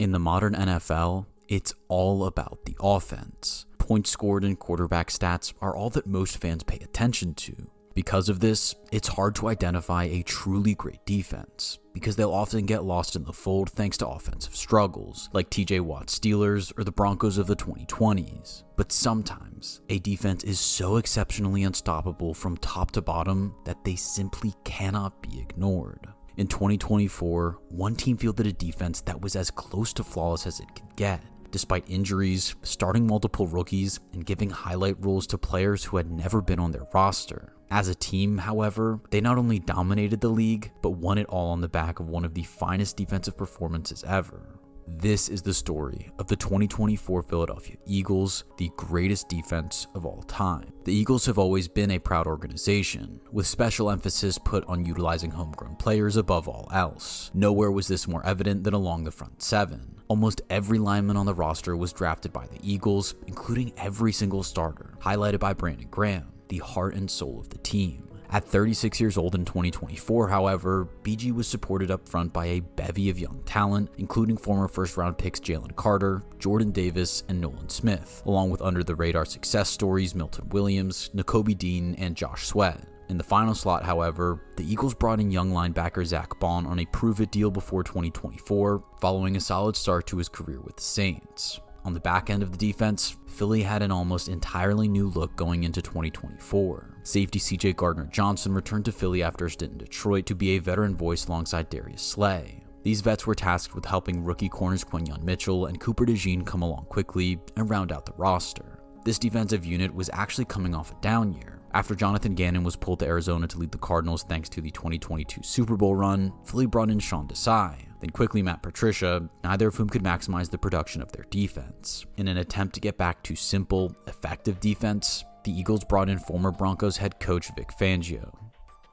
In the modern NFL, it's all about the offense. Points scored and quarterback stats are all that most fans pay attention to. Because of this, it's hard to identify a truly great defense, because they'll often get lost in the fold thanks to offensive struggles, like TJ Watt's Steelers or the Broncos of the 2020s. But sometimes, a defense is so exceptionally unstoppable from top to bottom that they simply cannot be ignored. In 2024, one team fielded a defense that was as close to flawless as it could get, despite injuries, starting multiple rookies, and giving highlight reels to players who had never been on their roster. As a team, however, they not only dominated the league, but won it all on the back of one of the finest defensive performances ever. This is the story of the 2024 Philadelphia Eagles, the greatest defense of all time. The Eagles have always been a proud organization, with special emphasis put on utilizing homegrown players above all else. Nowhere was this more evident than along the front seven. Almost every lineman on the roster was drafted by the Eagles, including every single starter, highlighted by Brandon Graham, the heart and soul of the team. At 36 years old in 2024, however, BG was supported up front by a bevy of young talent, including former first-round picks Jalen Carter, Jordan Davis, and Nolan Smith, along with under-the-radar success stories Milton Williams, Nakobe Dean, and Josh Sweat. In the final slot, however, the Eagles brought in young linebacker Zach Bond on a prove-it deal before 2024, following a solid start to his career with the Saints. On the back end of the defense, Philly had an almost entirely new look going into 2024. Safety CJ Gardner-Johnson returned to Philly after a stint in Detroit to be a veteran voice alongside Darius Slay. These vets were tasked with helping rookie corners Quinyon Mitchell and Cooper DeJean come along quickly and round out the roster. This defensive unit was actually coming off a down year. After Jonathan Gannon was pulled to Arizona to lead the Cardinals thanks to the 2022 Super Bowl run, Philly brought in Sean Desai, then quickly Matt Patricia, neither of whom could maximize the production of their defense. In an attempt to get back to simple, effective defense, the Eagles brought in former Broncos head coach Vic Fangio.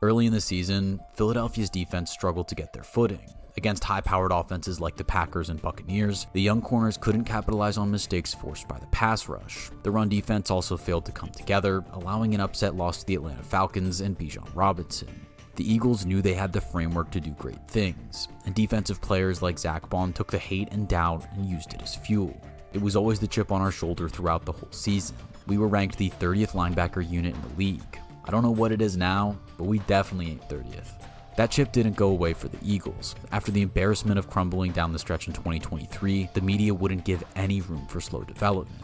Early in the season, Philadelphia's defense struggled to get their footing. Against high-powered offenses like the Packers and Buccaneers, the young corners couldn't capitalize on mistakes forced by the pass rush. The run defense also failed to come together, allowing an upset loss to the Atlanta Falcons and Bijan Robinson. The Eagles knew they had the framework to do great things, and defensive players like Zach Bond took the hate and doubt and used it as fuel. It was always the chip on our shoulder throughout the whole season. We were ranked the 30th linebacker unit in the league. I don't know what it is now, but we definitely ain't 30th. That chip didn't go away for the Eagles. After the embarrassment of crumbling down the stretch in 2023, the media wouldn't give any room for slow development.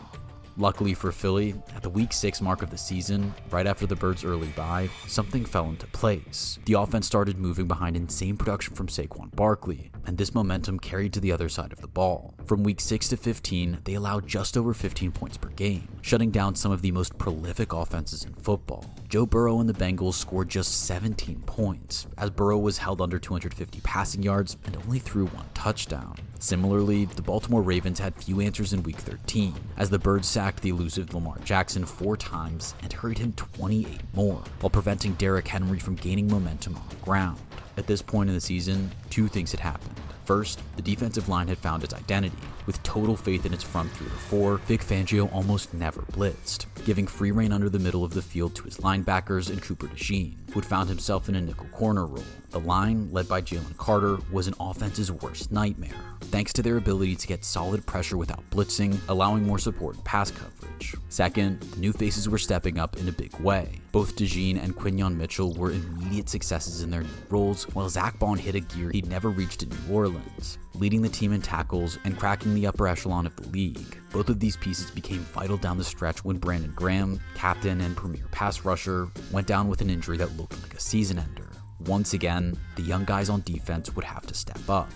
Luckily for Philly, at the week 6 mark of the season, right after the Birds' early bye, something fell into place. The offense started moving behind insane production from Saquon Barkley, and this momentum carried to the other side of the ball. From week 6 to 15, they allowed just over 15 points per game, shutting down some of the most prolific offenses in football. Joe Burrow and the Bengals scored just 17 points, as Burrow was held under 250 passing yards and only threw one touchdown. Similarly, the Baltimore Ravens had few answers in week 13, as the Birds sacked the elusive Lamar Jackson 4 times and hurried him 28 more, while preventing Derrick Henry from gaining momentum on the ground. At this point in the season, two things had happened. First, the defensive line had found its identity. With total faith in its front 3 or 4, Vic Fangio almost never blitzed, giving free rein under the middle of the field to his linebackers and Cooper DeJean, who had found himself in a nickel corner role. The line, led by Jalen Carter, was an offense's worst nightmare, thanks to their ability to get solid pressure without blitzing, allowing more support and pass coverage. Second, the new faces were stepping up in a big way. Both DeJean and Quinyon Mitchell were immediate successes in their new roles, while Zach Bond hit a gear he'd never reached in New Orleans, leading the team in tackles and cracking the upper echelon of the league. Both of these pieces became vital down the stretch when Brandon Graham, captain and premier pass rusher, went down with an injury that looked like a season ender. Once again, the young guys on defense would have to step up.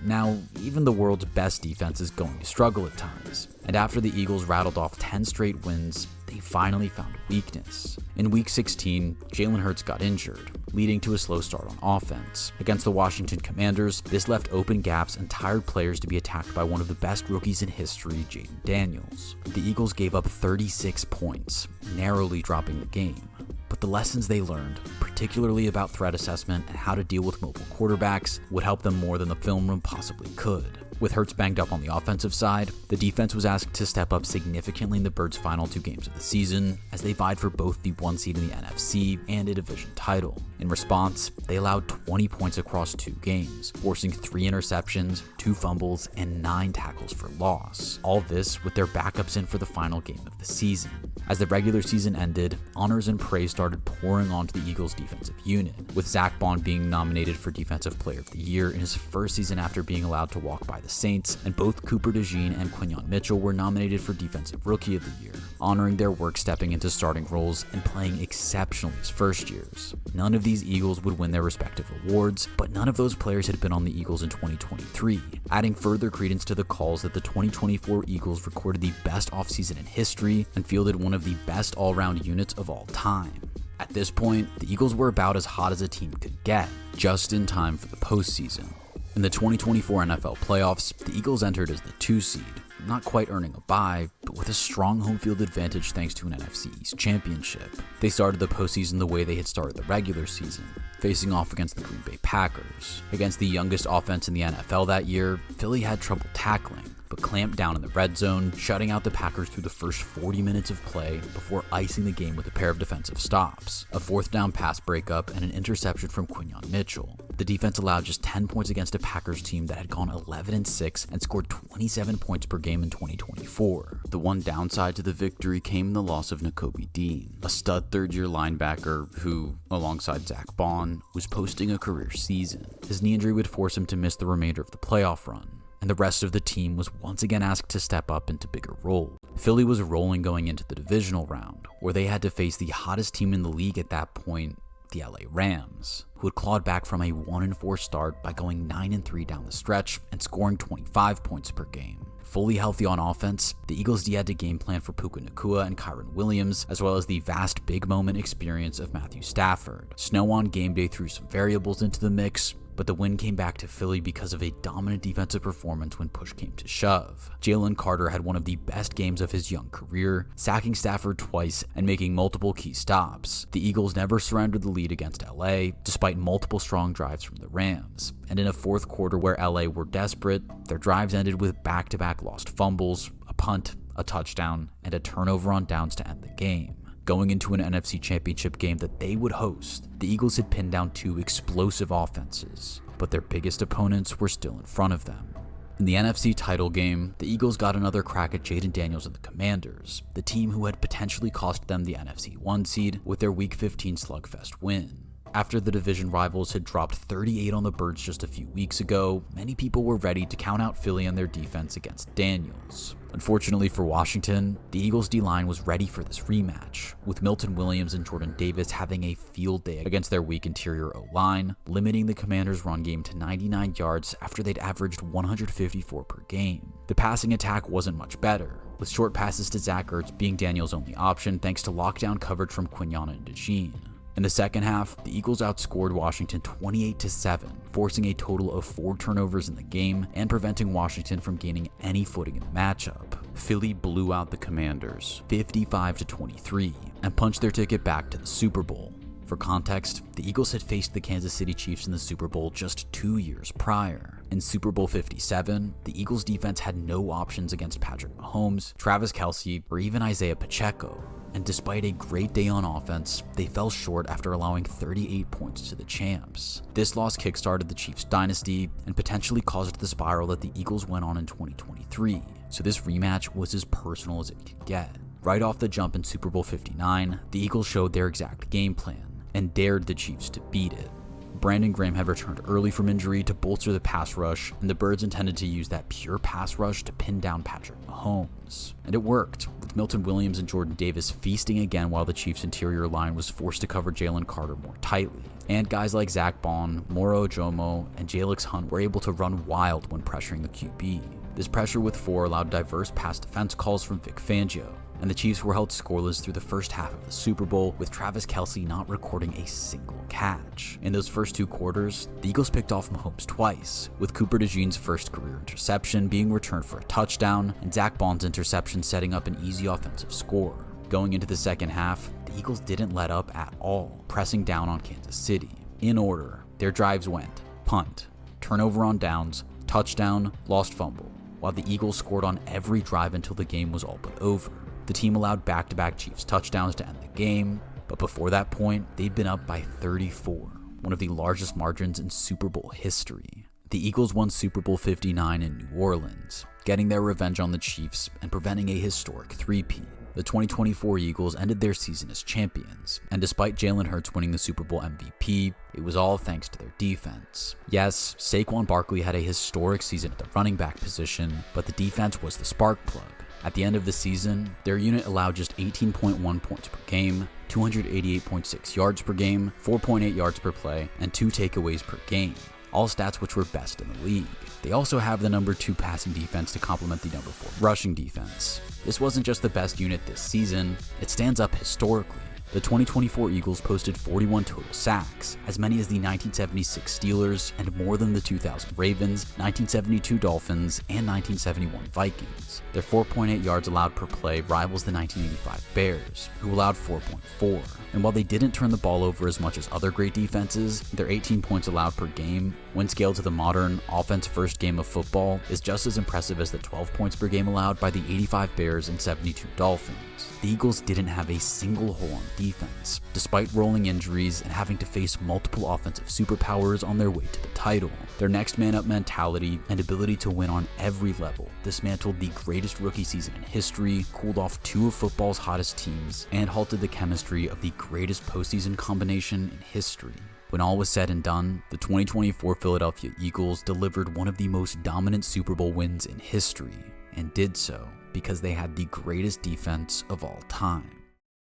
Now, even the world's best defense is going to struggle at times, and after the Eagles rattled off 10 straight wins, they finally found a weakness. In week 16, Jalen Hurts got injured, leading to a slow start on offense. Against the Washington Commanders, this left open gaps and tired players to be attacked by one of the best rookies in history, Jaden Daniels. The Eagles gave up 36 points, narrowly dropping the game. But the lessons they learned, particularly about threat assessment and how to deal with mobile quarterbacks, would help them more than the film room possibly could. With Hurts banged up on the offensive side, the defense was asked to step up significantly in the Birds' final 2 games of the season, as they vied for both the 1 seed in the NFC and a division title. In response, they allowed 20 points across 2 games, forcing 3 interceptions, 2 fumbles, and 9 tackles for loss. All this with their backups in for the final game of the season. As the regular season ended, honors and praise started pouring onto the Eagles' defensive unit, with Zach Bond being nominated for Defensive Player of the Year in his first season after being allowed to walk by the Saints, and both Cooper DeJean and Quinyon Mitchell were nominated for Defensive Rookie of the Year, honoring their work stepping into starting roles and playing exceptionally as first years. None of these Eagles would win their respective awards, but none of those players had been on the Eagles in 2023, adding further credence to the calls that the 2024 Eagles recorded the best offseason in history and fielded one of the best all-round units of all time. At this point, the Eagles were about as hot as a team could get, just in time for the postseason. In the 2024 NFL playoffs, the Eagles entered as the 2 seed, not quite earning a bye, but with a strong home field advantage thanks to an NFC East championship. They started the postseason the way they had started the regular season, facing off against the Green Bay Packers. Against the youngest offense in the NFL that year, Philly had trouble tackling, but clamped down in the red zone, shutting out the Packers through the first 40 minutes of play before icing the game with a pair of defensive stops, a 4th down pass breakup, and an interception from Quinyon Mitchell. The defense allowed just 10 points against a Packers team that had gone 11-6 and scored 27 points per game in 2024. The one downside to the victory came in the loss of Nakobe Dean, a stud 3rd-year linebacker who, alongside Zach Bond, was posting a career season. His knee injury would force him to miss the remainder of the playoff run, and the rest of the team was once again asked to step up into bigger roles. Philly was rolling going into the divisional round, where they had to face the hottest team in the league at that point, the LA Rams, who had clawed back from a 1-4 start by going 9-3 down the stretch and scoring 25 points per game. Fully healthy on offense, the Eagles had to game plan for Puka Nacua and Kyron Williams, as well as the vast big moment experience of Matthew Stafford. Snow on game day threw some variables into the mix, but the win came back to Philly because of a dominant defensive performance when push came to shove. Jalen Carter had one of the best games of his young career, sacking Stafford twice and making multiple key stops. The Eagles never surrendered the lead against LA, despite multiple strong drives from the Rams. And in a 4th quarter where LA were desperate, their drives ended with back-to-back lost fumbles, a punt, a touchdown, and a turnover on downs to end the game. Going into an NFC Championship game that they would host, the Eagles had pinned down 2 explosive offenses, but their biggest opponents were still in front of them. In the NFC title game, the Eagles got another crack at Jaden Daniels and the Commanders, the team who had potentially cost them the NFC 1 seed with their Week 15 slugfest win. After the division rivals had dropped 38 on the Birds just a few weeks ago, many people were ready to count out Philly on their defense against Daniels. Unfortunately for Washington, the Eagles' D-line was ready for this rematch, with Milton Williams and Jordan Davis having a field day against their weak interior O-line, limiting the Commanders' run game to 99 yards after they'd averaged 154 per game. The passing attack wasn't much better, with short passes to Zach Ertz being Daniels' only option thanks to lockdown coverage from Quinyon and DeJean. In the second half, the Eagles outscored Washington 28-7, forcing a total of 4 turnovers in the game and preventing Washington from gaining any footing in the matchup. Philly blew out the Commanders 55-23 and punched their ticket back to the Super Bowl. For context, the Eagles had faced the Kansas City Chiefs in the Super Bowl just 2 years prior. In Super Bowl 57, the Eagles defense had no options against Patrick Mahomes, Travis Kelce, or even Isaiah Pacheco. And despite a great day on offense, they fell short after allowing 38 points to the champs. This loss kickstarted the Chiefs' dynasty and potentially caused the spiral that the Eagles went on in 2023, so this rematch was as personal as it could get. Right off the jump in Super Bowl 59, the Eagles showed their exact game plan and dared the Chiefs to beat it. Brandon Graham had returned early from injury to bolster the pass rush, and the Birds intended to use that pure pass rush to pin down Patrick Mahomes. And it worked, with Milton Williams and Jordan Davis feasting again while the Chiefs' interior line was forced to cover Jalen Carter more tightly. And guys like Zach Bond, Moro Ojomo, and Jalix Hunt were able to run wild when pressuring the QB. This pressure with 4 allowed diverse pass defense calls from Vic Fangio, and the Chiefs were held scoreless through the first half of the Super Bowl, with Travis Kelce not recording a single catch. In those first 2 quarters, the Eagles picked off Mahomes twice, with Cooper DeJean's first career interception being returned for a touchdown, and Zach Bond's interception setting up an easy offensive score. Going into the second half, the Eagles didn't let up at all, pressing down on Kansas City. In order, their drives went punt, turnover on downs, touchdown, lost fumble, while the Eagles scored on every drive until the game was all but over. The team allowed back-to-back Chiefs touchdowns to end the game, but before that point, they'd been up by 34, one of the largest margins in Super Bowl history. The Eagles won Super Bowl 59 in New Orleans, getting their revenge on the Chiefs and preventing a historic three-peat. The 2024 Eagles ended their season as champions, and despite Jalen Hurts winning the Super Bowl MVP, it was all thanks to their defense. Yes, Saquon Barkley had a historic season at the running back position, but the defense was the spark plug. At the end of the season, their unit allowed just 18.1 points per game, 288.6 yards per game, 4.8 yards per play, and 2 takeaways per game, all stats which were best in the league. They also have the number 2 passing defense to complement the number 4 rushing defense. This wasn't just the best unit this season, it stands up historically. The 2024 Eagles posted 41 total sacks, as many as the 1976 Steelers and more than the 2000 Ravens, 1972 Dolphins, and 1971 Vikings. Their 4.8 yards allowed per play rivals the 1985 Bears, who allowed 4.4. And while they didn't turn the ball over as much as other great defenses, their 18 points allowed per game, when scaled to the modern, offense-first game of football, is just as impressive as the 12 points per game allowed by the 85 Bears and 72 Dolphins. The Eagles didn't have a single hole on defense, despite rolling injuries and having to face multiple offensive superpowers on their way to the title. Their next man-up mentality and ability to win on every level dismantled the greatest rookie season in history, cooled off 2 of football's hottest teams, and halted the chemistry of the greatest postseason combination in history. When all was said and done, the 2024 Philadelphia Eagles delivered one of the most dominant Super Bowl wins in history, and did so because they had the greatest defense of all time.